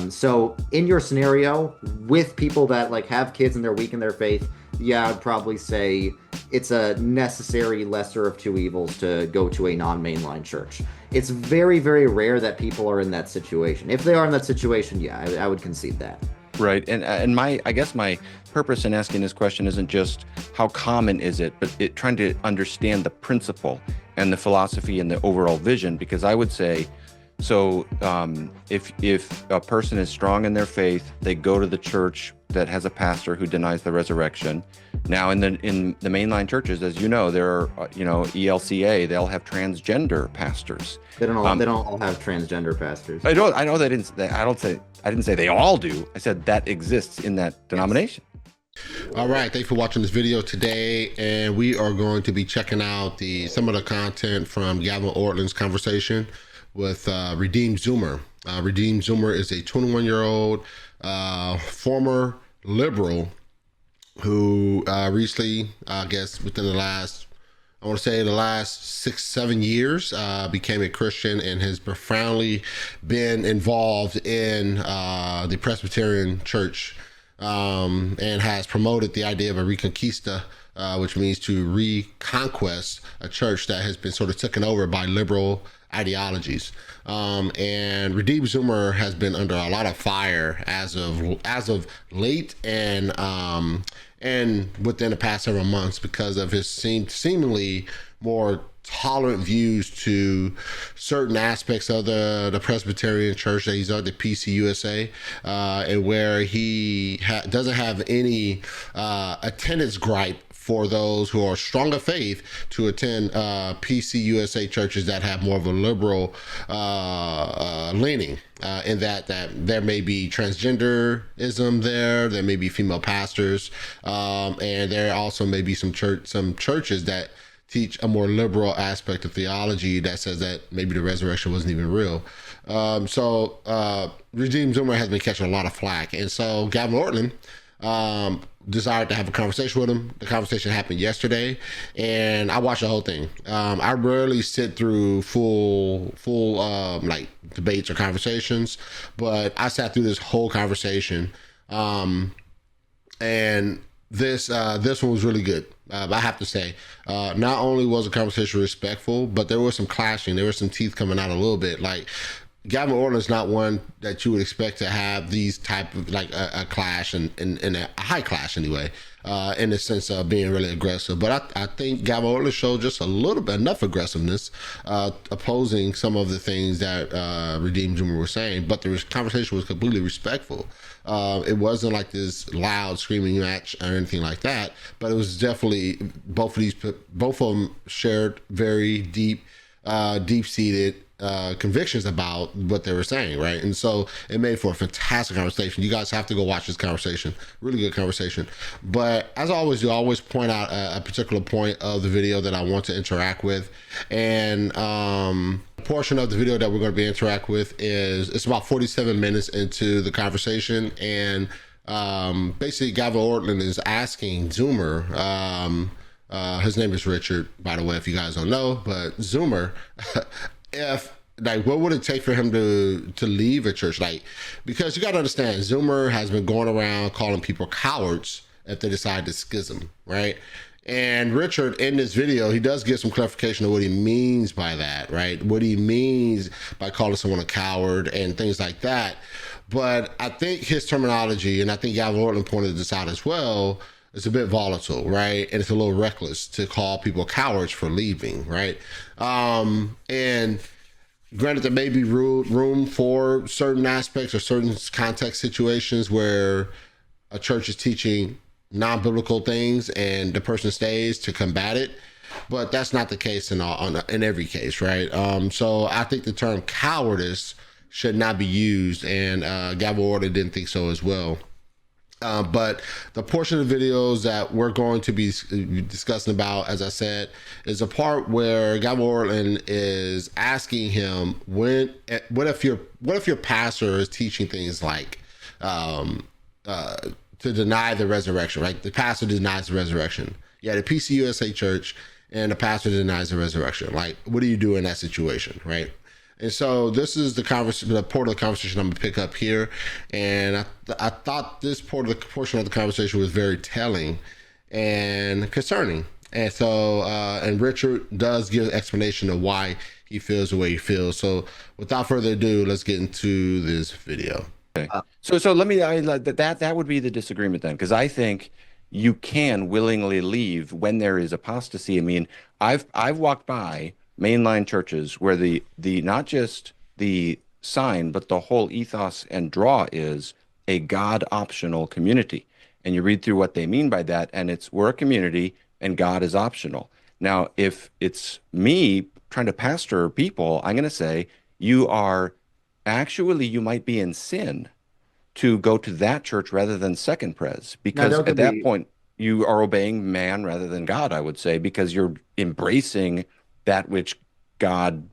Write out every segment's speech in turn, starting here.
So in your scenario with people that like have kids and they're weak in their faith, yeah, I'd probably say it's a necessary lesser of two evils to go to a non-mainline church. It's very, very rare that people are in that situation. If they are in that situation, yeah, I would concede that. Right. And my I guess my purpose in asking this question isn't just how common is it, but trying to understand the principle and the philosophy and the overall vision. Because I would say, so if a person is strong in their faith, they go to the church that has a pastor who denies the resurrection. Now, in the mainline churches, as you know, there are ELCA, they'll have transgender pastors. They don't all have transgender pastors. I know I didn't say they all do. I said that exists in that denomination. All right, thanks for watching this video today, and we are going to be checking out some of the content from Gavin Ortlund's conversation with Redeemed Zoomer. Redeemed Zoomer is a 21-year-old former liberal who recently, I guess within the last 6-7 years, became a Christian and has profoundly been involved in the Presbyterian Church, and has promoted the idea of a reconquista, which means to reconquest a church that has been sort of taken over by liberal ideologies. And Redeemed Zoomer has been under a lot of fire as of late, and within the past several months, because of his seemingly more tolerant views to certain aspects of the Presbyterian Church that he's at, the PCUSA, and where he doesn't have any attendance gripe for those who are strong of faith to attend PCUSA churches that have more of a liberal leaning, in that there may be transgenderism there may be female pastors, and there also may be some churches that teach a more liberal aspect of theology that says that maybe the resurrection wasn't even real. So Redeemed Zoomer has been catching a lot of flack, and so Gavin Ortlund desired to have a conversation with him. The conversation happened yesterday, and I watched the whole thing. I rarely sit through full like debates or conversations, but I sat through this whole conversation, and this one was really good. I have to say, not only was the conversation respectful, but there was some clashing. There was some teeth coming out a little bit. Like, Gavin Ortlund is not one that you would expect to have these type of like a clash and a high clash anyway, in the sense of being really aggressive. But I think Gavin Ortlund showed just a little bit enough aggressiveness, opposing some of the things that Redeemed Zoomer was saying. But the conversation was completely respectful. It wasn't like this loud screaming match or anything like that. But it was definitely both of them shared very deep-seated convictions about what they were saying, right? And so it made for a fantastic conversation. You guys have to go watch this conversation. Really good conversation. But as always, you always point out a particular point of the video that I want to interact with. And the portion of the video that we're going to be interact with it's about 47 minutes into the conversation. And basically Gavin Ortlund is asking Zoomer, his name is Richard, by the way, if you guys don't know, but Zoomer, what would it take for him to leave a church? Like, because you got to understand, Zoomer has been going around calling people cowards if they decide to schism, right? And Richard, in this video, he does give some clarification of what he means by that, right? What he means by calling someone a coward and things like that. But I think his terminology, and I think Gavin Ortlund pointed this out as well, it's a bit volatile, right? And it's a little reckless to call people cowards for leaving, right? And granted, there may be room for certain aspects or certain context situations where a church is teaching non-biblical things and the person stays to combat it, but that's not the case in every case, right? So I think the term cowardice should not be used, and Gavin Ortlund didn't think so as well. But the portion of the videos that we're going to be discussing about, as I said, is a part where Gavin Ortlund is asking him, what if your pastor is teaching things like to deny the resurrection, right? The pastor denies the resurrection. Yeah, the PCUSA church, and the pastor denies the resurrection. Like, what do you do in that situation, right? And so this is the conversation, the part of the conversation I'm gonna pick up here, and I thought this portion of the conversation was very telling and concerning. And so, and Richard does give an explanation of why he feels the way he feels. So, without further ado, let's get into this video. Okay. So let me that would be the disagreement then, because I think you can willingly leave when there is apostasy. I mean, I've walked by mainline churches where the not just the sign, but the whole ethos and draw is a God optional community. And you read through what they mean by that, and it's we're a community and God is optional. Now, if it's me trying to pastor people, I'm going to say you are actually you might be in sin to go to that church rather than second pres Now, because don't at get that me point you are obeying man rather than God, I would say, because you're embracing that which God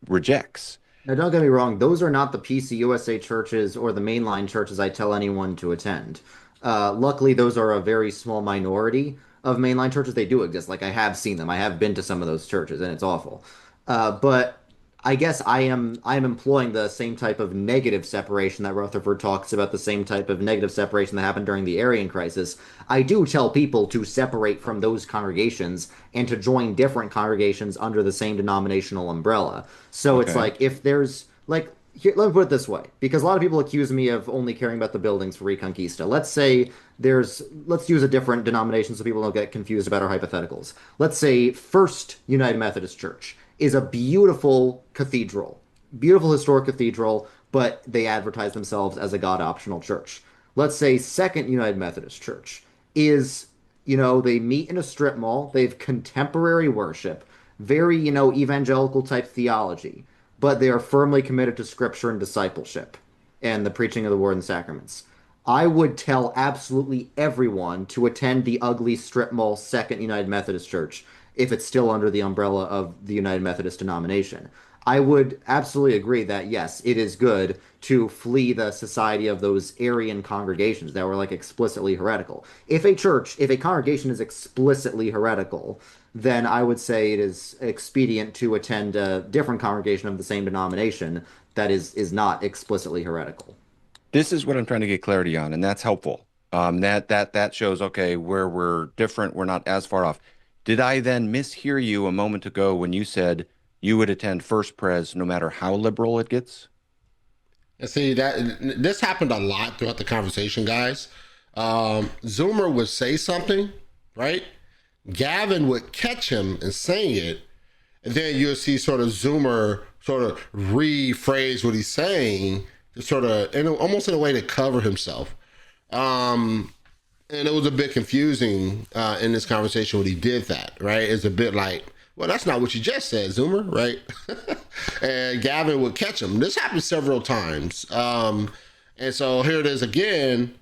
rejects. Now, don't get me wrong, those are not the PCUSA churches or the mainline churches I tell anyone to attend. Luckily, those are a very small minority of mainline churches. They do exist. Like, I have seen them. I have been to some of those churches, and it's awful. But I guess I am employing the same type of negative separation that Rutherford talks about, the same type of negative separation that happened during the Arian crisis. I do tell people to separate from those congregations and to join different congregations under the same denominational umbrella. So it's Okay. like if there's like here, let me put it this way, because a lot of people accuse me of only caring about the buildings for Reconquista. Let's use a different denomination so people don't get confused about our hypotheticals. Let's say First United Methodist Church is a beautiful cathedral, beautiful historic cathedral, but they advertise themselves as a God optional church. Let's say Second United Methodist Church is, they meet in a strip mall, they have contemporary worship, very, evangelical type theology, but they are firmly committed to scripture and discipleship and the preaching of the word and sacraments. I would tell absolutely everyone to attend the ugly strip mall Second United Methodist Church if it's still under the umbrella of the United Methodist denomination. I would absolutely agree that yes, it is good to flee the society of those Arian congregations that were like explicitly heretical. If a congregation is explicitly heretical, then I would say it is expedient to attend a different congregation of the same denomination that is not explicitly heretical. This is what I'm trying to get clarity on, and that's helpful. That shows okay where we're different. We're not as far off. Did I then mishear you a moment ago when you said you would attend First Pres no matter how liberal it gets? And see that this happened a lot throughout the conversation, guys. Zoomer would say something, right? Gavin would catch him and saying it, and then you'll see sort of Zoomer sort of rephrase what he's saying, to sort of almost in a way to cover himself. Um, and it was a bit confusing in this conversation when he did that, right? It's a bit like, well, that's not what you just said, Zoomer, right? And Gavin would catch him. This happened several times. And so here it is again,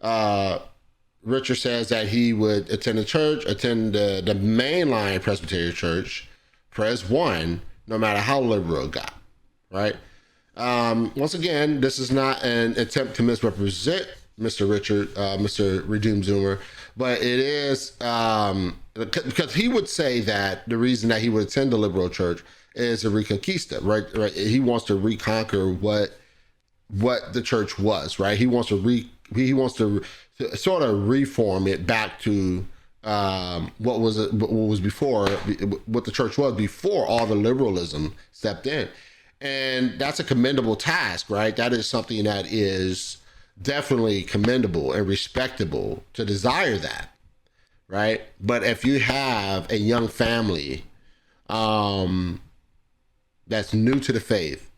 uh, Richard says that he would attend the mainline Presbyterian church, Pres 1, no matter how liberal it got, right? Once again, this is not an attempt to misrepresent Mr. Redeemed Zoomer, but it is because he would say that the reason that he would attend the liberal church is a reconquista, right? Right. He wants to reconquer what the church was, right? He wants to sort of reform it back to what was before, what the church was before all the liberalism stepped in. And that's a commendable task, right? That is something that is definitely commendable and respectable to desire that, right? But if you have a young family that's new to the faith,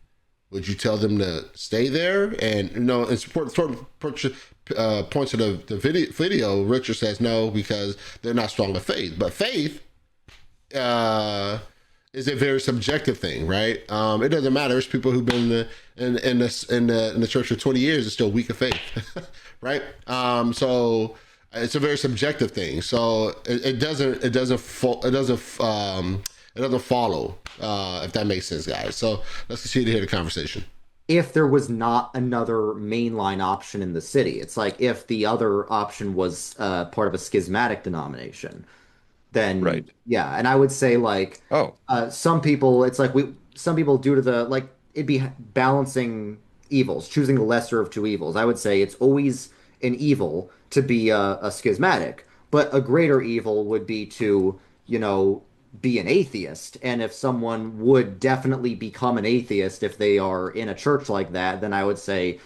would you tell them to stay there? And in support sort of points of the video, Richard says no because they're not strong in faith. But faith is a very subjective thing, right? It doesn't matter. There's people who've been in the church for 20 years and still weak of faith, right? So it's a very subjective thing. So it doesn't follow, if that makes sense, guys. So let's continue to hear the conversation. If there was not another mainline option in the city, it's like if the other option was part of a schismatic denomination, then Right. yeah. And I would say like Oh, some people, it's like some people due to the like it'd be balancing evils, choosing the lesser of two evils. I would say it's always an evil to be a schismatic, but a greater evil would be to, you know, be an atheist. And if someone would definitely become an atheist if they are in a church like that, then I would say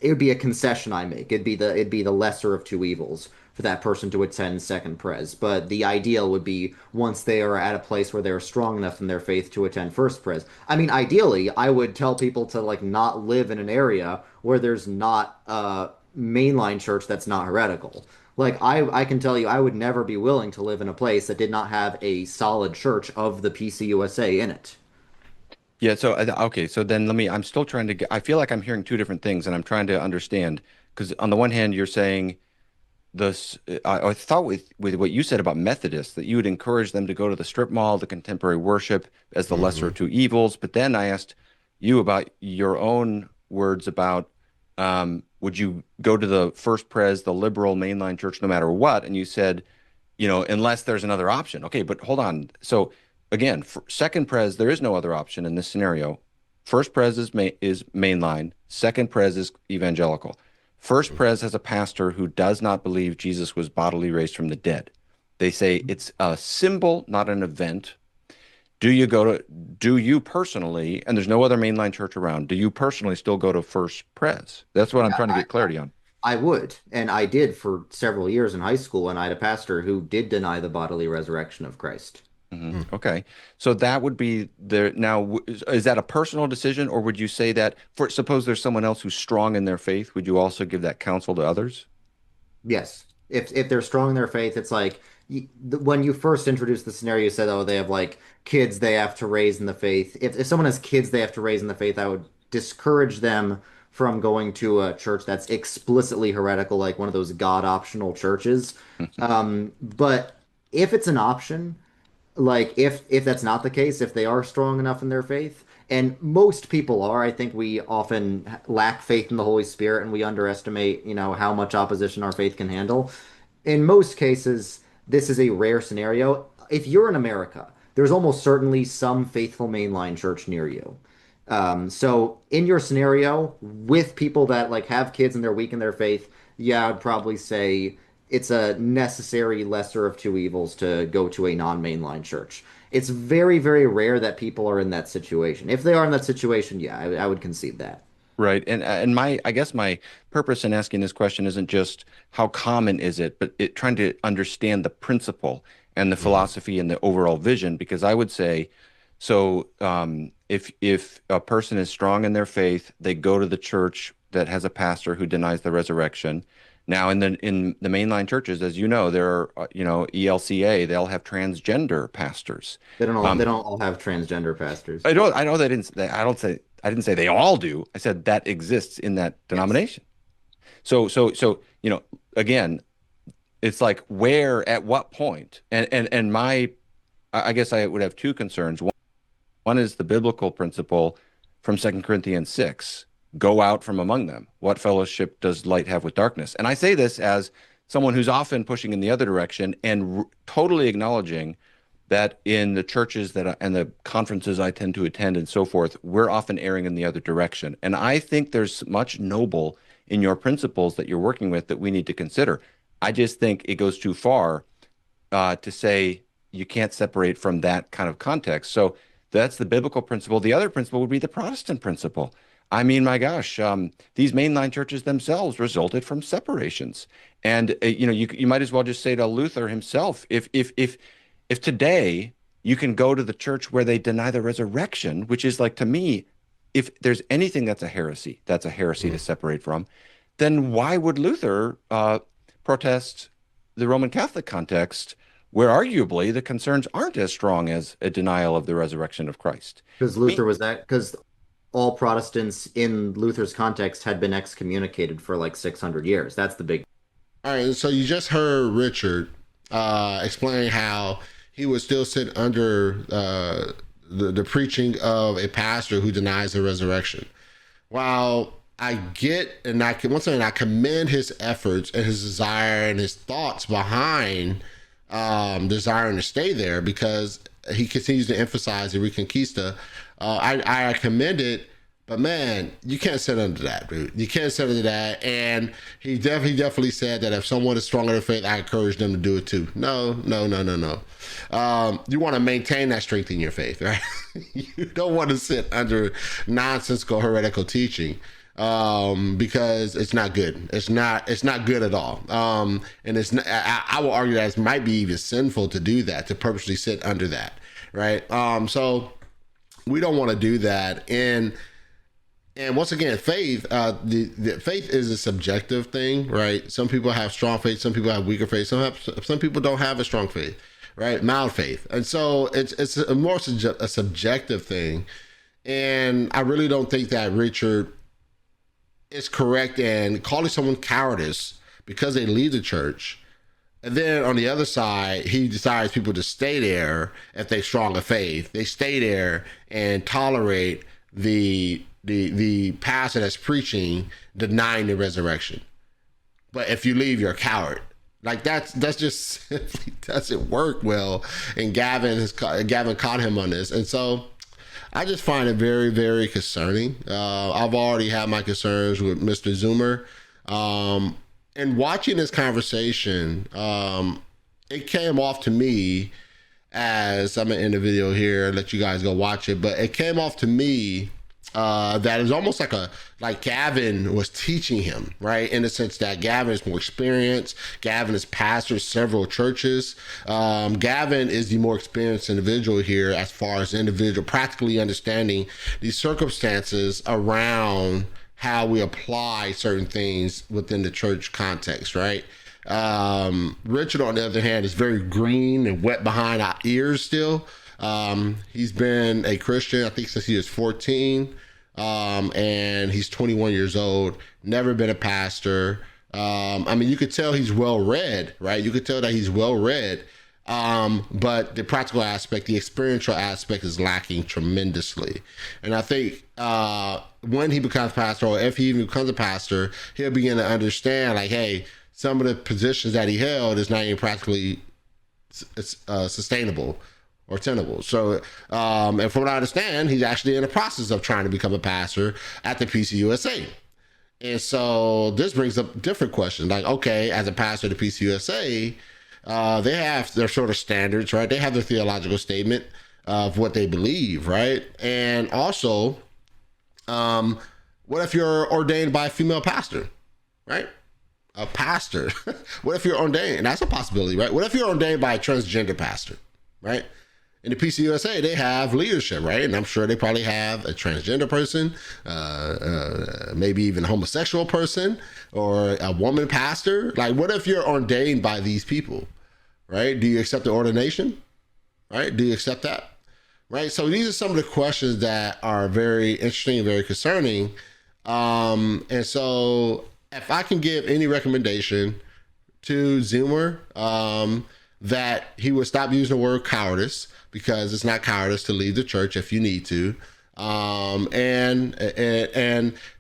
it would be a concession I make. It'd be the lesser of two evils for that person to attend second pres. But the ideal would be once they are at a place where they're strong enough in their faith to attend first pres. I mean, ideally, I would tell people to like not live in an area where there's not a mainline church that's not heretical. Like I can tell you, I would never be willing to live in a place that did not have a solid church of the PCUSA in it. Yeah, so okay, so then let me I'm still trying to get I feel like I'm hearing two different things and I'm trying to understand because on the one hand you're saying this I thought with what you said about Methodists that you would encourage them to go to the strip mall, the contemporary worship as the lesser of two evils, but then I asked you about your own words about would you go to the First Pres, the liberal mainline church no matter what, and you said unless there's another option. Okay, but hold on. So again, for second pres, there is no other option in this scenario. First pres is mainline. Second pres is evangelical. First pres has a pastor who does not believe Jesus was bodily raised from the dead. They say it's a symbol, not an event. Do you personally, and there's no other mainline church around, do you personally still go to First Pres? That's what I'm Yeah, trying to get clarity on. I would, and I did for several years in high school, and I had a pastor who did deny the bodily resurrection of Christ. Okay. So that would be there. Now, is that a personal decision, or would you say that for suppose there's someone else who's strong in their faith, would you also give that counsel to others? Yes. If they're strong in their faith, it's like when you first introduced the scenario, you said, oh, they have like kids they have to raise in the faith. If someone has kids they have to raise in the faith, I would discourage them from going to a church that's explicitly heretical, like one of those God optional churches. But if it's an option, like if that's not the case, if they are strong enough in their faith, and most people are, I think we often lack faith in the Holy Spirit and we underestimate, how much opposition our faith can handle. In most cases, this is a rare scenario. If you're in America, there's almost certainly some faithful mainline church near you. So in your scenario, with people that like have kids and they're weak in their faith, yeah, I'd probably say it's a necessary lesser of two evils to go to a non-mainline church. It's very, very rare that people are in that situation. If they are in that situation, yeah, I would concede that. Right. And my I guess my purpose in asking this question isn't just how common is it, but trying to understand the principle and the Mhm. philosophy and the overall vision, because I would say so if a person is strong in their faith, they go to the church that has a pastor who denies the resurrection. Now in the mainline churches, as you know, there are ELCA, they'll have transgender pastors. They don't all they Um, don't all have transgender pastors. I know they didn't I didn't say they all do. I said that exists in that Yes. denomination. So again, it's like where at what point? And I guess I would have two concerns. One is the biblical principle from Second Corinthians 6, go out from among them. What fellowship does light have with darkness? And I say this as someone who's often pushing in the other direction and totally acknowledging that in the churches and the conferences I tend to attend and so forth, we're often erring in the other direction. And I think there's much noble in your principles that you're working with that we need to consider. I just think it goes too far to say you can't separate from that kind of context. So that's the biblical principle. The other principle would be the Protestant principle. I mean, my gosh, these mainline churches themselves resulted from separations, and you might as well just say to Luther himself, if today you can go to the church where they deny the resurrection, which is like to me, if there's anything that's a heresy to separate from, then why would Luther protest the Roman Catholic context, where arguably the concerns aren't as strong as a denial of the resurrection of Christ? Because I mean, Luther was that, because all Protestants in Luther's context had been excommunicated for like 600 years. That's the big. All right, so you just heard Richard explain how he would still sit under the preaching of a pastor who denies the resurrection. While I get and I can once again I commend his efforts and his desire and his thoughts behind desiring to stay there because he continues to emphasize the Reconquista. I commend it, but man, you can't sit under that, dude. You can't sit under that. And he definitely said that if someone is strong in their faith, I encourage them to do it too. No. You want to maintain that strength in your faith, right? You don't want to sit under nonsensical heretical teaching, because it's not good. It's not good at all. And it's not, I will argue that it might be even sinful to do that, to purposely sit under that, right? So we don't want to do that. And once again, faith, the faith is a subjective thing, right? Some people have strong faith, some people have weaker faith, some people don't have a strong faith, right? Mild faith. And so it's a more a subjective thing. And I really don't think that Richard is correct in calling someone cowardice because they leave the church. And then on the other side, he decides people to stay there if they're strong of faith. They stay there and tolerate the pastor that's preaching denying the resurrection. But if you leave, you're a coward. Like that's just simply doesn't work well. And Gavin caught him on this. And so I just find it very, very concerning. I've already had my concerns with Mr. Zoomer. And watching this conversation, it came off to me as, I'm going to end the video here, let you guys go watch it, but it came off to me that is almost like Gavin was teaching him, right? In the sense that Gavin is more experienced. Gavin is pastor several churches. Gavin is the more experienced individual here as far as individual practically understanding these circumstances around how we apply certain things within the church context, right? Richard, on the other hand, is very green and wet behind our ears still. He's been a Christian, I think, since he was 14. And he's 21 years old, never been a pastor. I mean, you could tell he's well-read, right? You could tell that he's well-read. But the practical aspect, the experiential aspect is lacking tremendously. And I think, when he becomes pastor, or if he even becomes a pastor, he'll begin to understand, like, hey, some of the positions that he held is not even practically sustainable or tenable. So, and from what I understand, he's actually in the process of trying to become a pastor at the PCUSA. And so this brings up different questions. Like, okay, as a pastor at the PCUSA, they have their sort of standards, right? They have their theological statement of what they believe, right? And also, what if you're ordained by a female pastor, right? A pastor. What if you're ordained? And that's a possibility, right? What if you're ordained by a transgender pastor, right? In the PCUSA, they have leadership, right? And I'm sure they probably have a transgender person, maybe even a homosexual person, or a woman pastor. Like, what if you're ordained by these people, right? Do you accept the ordination, right? Do you accept that, right? So these are some of the questions that are very interesting and very concerning. And so if I can give any recommendation to Zoomer, that he would stop using the word cowardice, because it's not cowardice to leave the church if you need to, and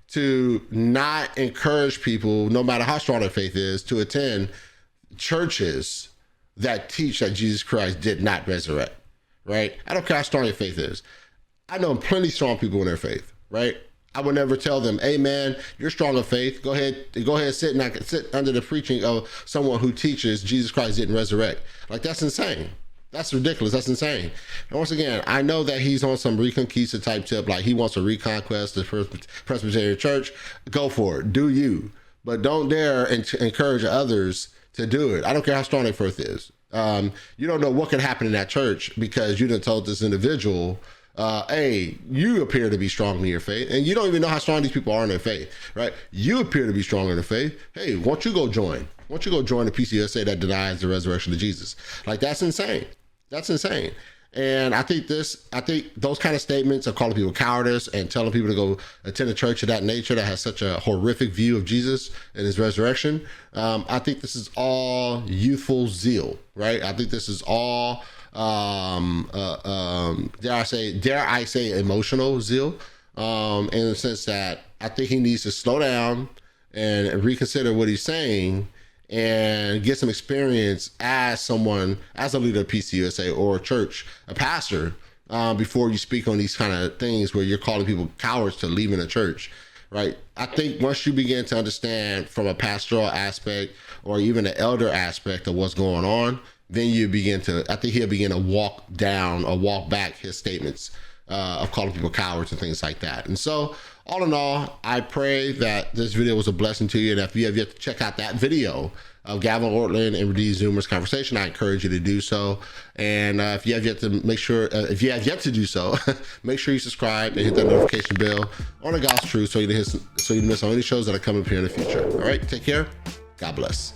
to not encourage people, no matter how strong their faith is, to attend churches that teach that Jesus Christ did not resurrect, right? I don't care how strong your faith is. I know plenty strong people in their faith, right? I would never tell them, hey man, you're strong in faith. Go ahead, sit under the preaching of someone who teaches Jesus Christ didn't resurrect. Like, that's insane. That's ridiculous. That's insane. And once again, I know that he's on some Reconquista type tip, like he wants to reconquest the Presbyterian Church. Go for it. Do you. But don't dare encourage others to do it. I don't care how strong their faith is. You don't know what could happen in that church because you done told this individual, hey, you appear to be strong in your faith, and you don't even know how strong these people are in their faith, right? You appear to be strong in their faith. Hey, why don't you go join? Why don't you go join the PCUSA that denies the resurrection of Jesus? Like, that's insane. That's insane. And I think those kind of statements of calling people cowardice and telling people to go attend a church of that nature that has such a horrific view of Jesus and his resurrection, I think this is all youthful zeal, right? I think this is all dare I say emotional zeal, in the sense that I think he needs to slow down and reconsider what he's saying and get some experience as a leader of PCUSA or a church, a pastor, before you speak on these kind of things where you're calling people cowards to leaving a church, right? I think once you begin to understand from a pastoral aspect or even an elder aspect of what's going on, then you begin to, I think he'll begin to walk down or walk back his statements of calling people cowards and things like that. And so all in all, I pray that this video was a blessing to you. And if you have yet to check out that video of Gavin Ortlund and Redee's Zoomer's conversation, I encourage you to do so. And if you have yet to if you have yet to do so, make sure you subscribe and hit that notification bell on the God's Truth so you don't miss on any shows that are coming up here in the future. All right, take care. God bless.